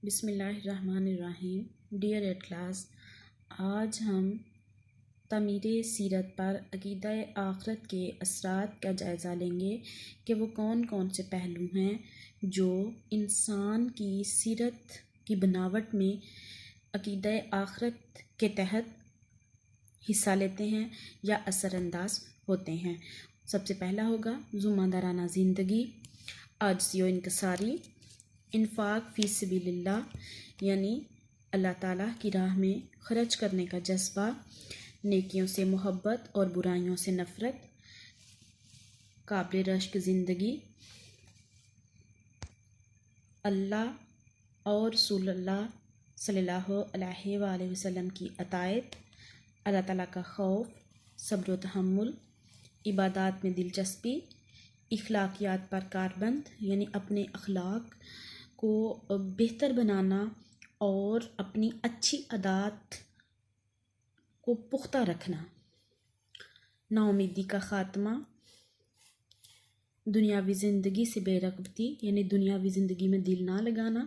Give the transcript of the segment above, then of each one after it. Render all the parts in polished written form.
بسم اللہ الرحمن الرحیم۔ ڈیئر ایٹ کلاس، آج ہم تعمیر سیرت پر عقیدہ آخرت کے اثرات کا جائزہ لیں گے کہ وہ کون کون سے پہلو ہیں جو انسان کی سیرت کی بناوٹ میں عقیدہ آخرت کے تحت حصہ لیتے ہیں یا اثر انداز ہوتے ہیں۔ سب سے پہلا ہوگا ذمہ دارانہ زندگی، عاجزی و انکساری، انفاق فی سبیل اللہ یعنی اللہ تعالیٰ کی راہ میں خرچ کرنے کا جذبہ، نیکیوں سے محبت اور برائیوں سے نفرت، قابل رشک زندگی، اللہ اور رسول اللہ صلی اللہ علیہ وآلہ وسلم کی اطاعت، اللہ تعالیٰ کا خوف، صبر و تحمل، عبادات میں دلچسپی، اخلاقیات پر کاربند یعنی اپنے اخلاق کو بہتر بنانا اور اپنی اچھی عادات کو پختہ رکھنا، نا امیدی کا خاتمہ، دنیاوی زندگی سے بے رغبتی یعنی دنیاوی زندگی میں دل نہ لگانا،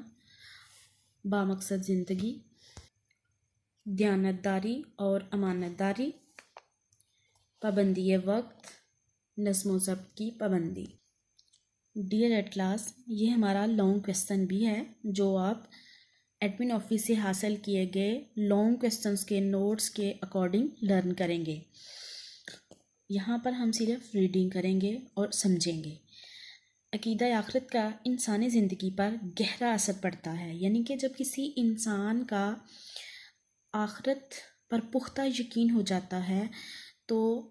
بامقصد زندگی، دیانتداری اور امانت داری، پابندی وقت، نظم و ضبط کی پابندی۔ ڈیئر ایٹ کلاس، یہ ہمارا لانگ کویسچن بھی ہے جو آپ ایڈمن آفس سے حاصل کیے گئے لانگ کویسچنس کے نوٹس کے اکارڈنگ لرن کریں گے۔ یہاں پر ہم صرف ریڈنگ کریں گے اور سمجھیں گے۔ عقیدہ آخرت کا انسانی زندگی پر گہرا اثر پڑتا ہے، یعنی کہ جب کسی انسان کا آخرت پر پختہ یقین ہو جاتا ہے تو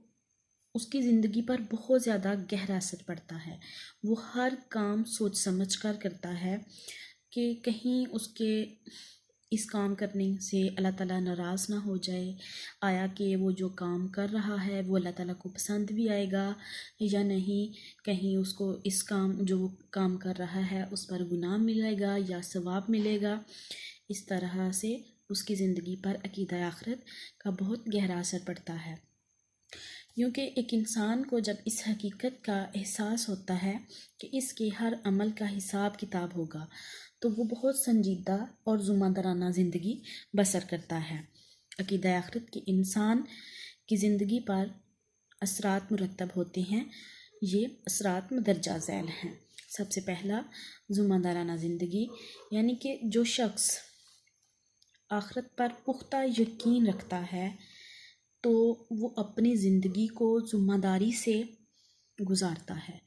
اس کی زندگی پر بہت زیادہ گہرا اثر پڑتا ہے۔ وہ ہر کام سوچ سمجھ کر کرتا ہے کہ کہیں اس کے اس کام کرنے سے اللہ تعالیٰ ناراض نہ ہو جائے، آیا کہ وہ جو کام کر رہا ہے وہ اللہ تعالیٰ کو پسند بھی آئے گا یا نہیں، کہیں اس کو اس کام جو وہ کام کر رہا ہے اس پر گناہ ملے گا یا ثواب ملے گا۔ اس طرح سے اس کی زندگی پر عقیدہ آخرت کا بہت گہرا اثر پڑتا ہے، کیونکہ ایک انسان کو جب اس حقیقت کا احساس ہوتا ہے کہ اس کے ہر عمل کا حساب کتاب ہوگا تو وہ بہت سنجیدہ اور ذمہ دارانہ زندگی بسر کرتا ہے۔ عقیدہ آخرت کے انسان کی زندگی پر اثرات مرتب ہوتے ہیں۔ یہ اثرات مندرجہ ذیل ہیں۔ سب سے پہلا ذمہ دارانہ زندگی، یعنی کہ جو شخص آخرت پر پختہ یقین رکھتا ہے تو وہ اپنی زندگی کو ذمہ داری سے گزارتا ہے۔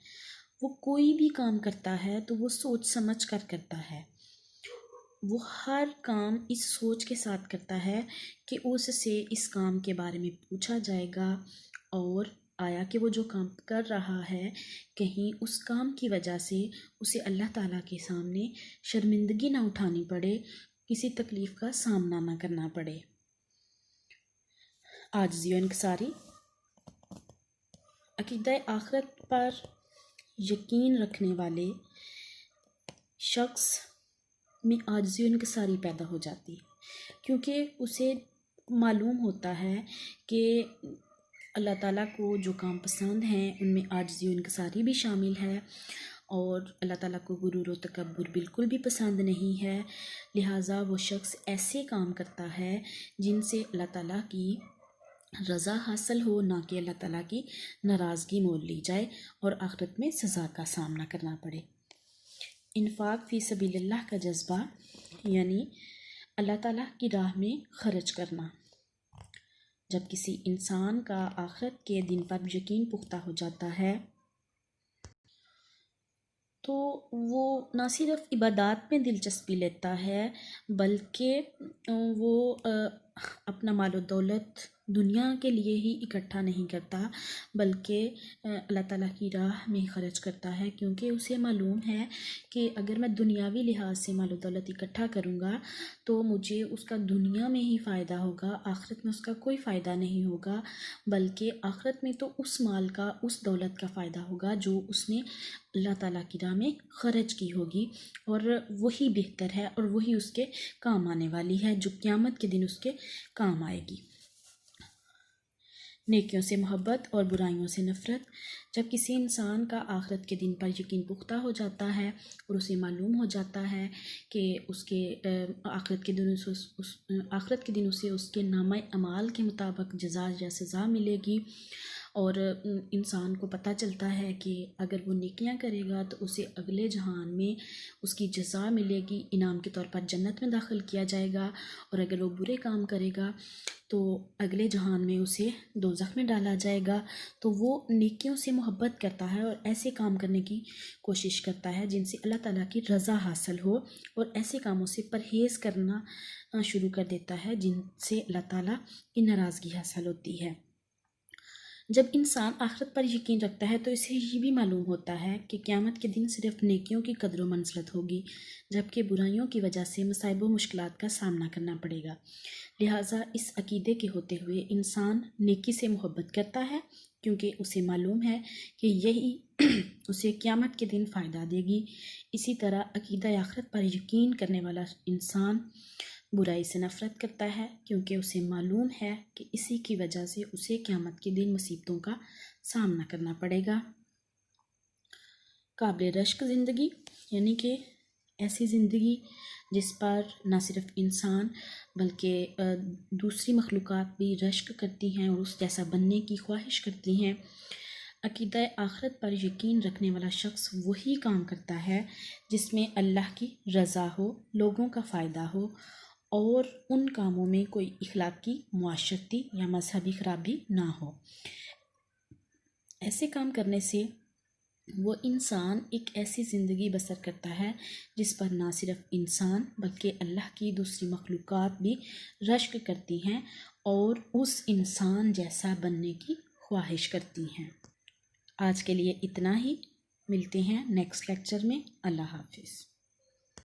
وہ کوئی بھی کام کرتا ہے تو وہ سوچ سمجھ کر کرتا ہے۔ وہ ہر کام اس سوچ کے ساتھ کرتا ہے کہ اس سے اس کام کے بارے میں پوچھا جائے گا اور آیا کہ وہ جو کام کر رہا ہے کہیں اس کام کی وجہ سے اسے اللہ تعالیٰ کے سامنے شرمندگی نہ اٹھانی پڑے، کسی تکلیف کا سامنا نہ کرنا پڑے۔ عاجزی و انکساری، عقیدہ آخرت پر یقین رکھنے والے شخص میں عاجزی و انکساری پیدا ہو جاتی ہے، کیونکہ اسے معلوم ہوتا ہے کہ اللہ تعالیٰ کو جو کام پسند ہیں ان میں عاجزی و انکساری بھی شامل ہے، اور اللہ تعالیٰ کو غرور و تکبر بالکل بھی پسند نہیں ہے۔ لہٰذا وہ شخص ایسے کام کرتا ہے جن سے اللہ تعالیٰ کی رضا حاصل ہو، نہ کہ اللہ تعالیٰ کی ناراضگی مول لی جائے اور آخرت میں سزا کا سامنا کرنا پڑے۔ انفاق فی سبیل اللہ کا جذبہ، یعنی اللہ تعالیٰ کی راہ میں خرچ کرنا۔ جب کسی انسان کا آخرت کے دن پر یقین پختہ ہو جاتا ہے تو وہ نہ صرف عبادات میں دلچسپی لیتا ہے بلکہ وہ اپنا مال و دولت دنیا کے لیے ہی اکٹھا نہیں کرتا بلکہ اللہ تعالیٰ کی راہ میں خرچ کرتا ہے، کیونکہ اسے معلوم ہے کہ اگر میں دنیاوی لحاظ سے مال و دولت اکٹھا کروں گا تو مجھے اس کا دنیا میں ہی فائدہ ہوگا، آخرت میں اس کا کوئی فائدہ نہیں ہوگا، بلکہ آخرت میں تو اس مال کا، اس دولت کا فائدہ ہوگا جو اس نے اللہ تعالیٰ کی راہ میں خرچ کی ہوگی، اور وہی بہتر ہے اور وہی اس کے کام آنے والی ہے جو قیامت کے دن اس کے کام آئے گی۔ نیکیوں سے محبت اور برائیوں سے نفرت۔ جب کسی انسان کا آخرت کے دن پر یقین پختہ ہو جاتا ہے اور اسے معلوم ہو جاتا ہے کہ اس کے آخرت کے دن اسے اس کے نامہ اعمال کے مطابق جزا یا سزا ملے گی، اور انسان کو پتہ چلتا ہے کہ اگر وہ نیکیاں کرے گا تو اسے اگلے جہان میں اس کی جزا ملے گی، انعام کے طور پر جنت میں داخل کیا جائے گا، اور اگر وہ برے کام کرے گا تو اگلے جہان میں اسے دوزخ میں ڈالا جائے گا۔ تو وہ نیکیوں سے محبت کرتا ہے اور ایسے کام کرنے کی کوشش کرتا ہے جن سے اللہ تعالیٰ کی رضا حاصل ہو، اور ایسے کاموں سے پرہیز کرنا شروع کر دیتا ہے جن سے اللہ تعالیٰ کی ناراضگی حاصل ہوتی ہے۔ جب انسان آخرت پر یقین رکھتا ہے تو اسے یہ بھی معلوم ہوتا ہے کہ قیامت کے دن صرف نیکیوں کی قدر و منزلت ہوگی، جبکہ برائیوں کی وجہ سے مصائب و مشکلات کا سامنا کرنا پڑے گا۔ لہٰذا اس عقیدے کے ہوتے ہوئے انسان نیکی سے محبت کرتا ہے، کیونکہ اسے معلوم ہے کہ یہی اسے قیامت کے دن فائدہ دے گی۔ اسی طرح عقیدہ آخرت پر یقین کرنے والا انسان برائی سے نفرت کرتا ہے، کیونکہ اسے معلوم ہے کہ اسی کی وجہ سے اسے قیامت کے دن مصیبتوں کا سامنا کرنا پڑے گا۔ قابل رشک زندگی، یعنی کہ ایسی زندگی جس پر نہ صرف انسان بلکہ دوسری مخلوقات بھی رشک کرتی ہیں اور اس جیسا بننے کی خواہش کرتی ہیں۔ عقیدہ آخرت پر یقین رکھنے والا شخص وہی کام کرتا ہے جس میں اللہ کی رضا ہو، لوگوں کا فائدہ ہو، اور ان کاموں میں کوئی اخلاقی، معاشرتی یا مذہبی خرابی نہ ہو۔ ایسے کام کرنے سے وہ انسان ایک ایسی زندگی بسر کرتا ہے جس پر نہ صرف انسان بلکہ اللہ کی دوسری مخلوقات بھی رشک کرتی ہیں اور اس انسان جیسا بننے کی خواہش کرتی ہیں۔ آج کے لیے اتنا ہی، ملتے ہیں نیکسٹ لیکچر میں۔ اللہ حافظ۔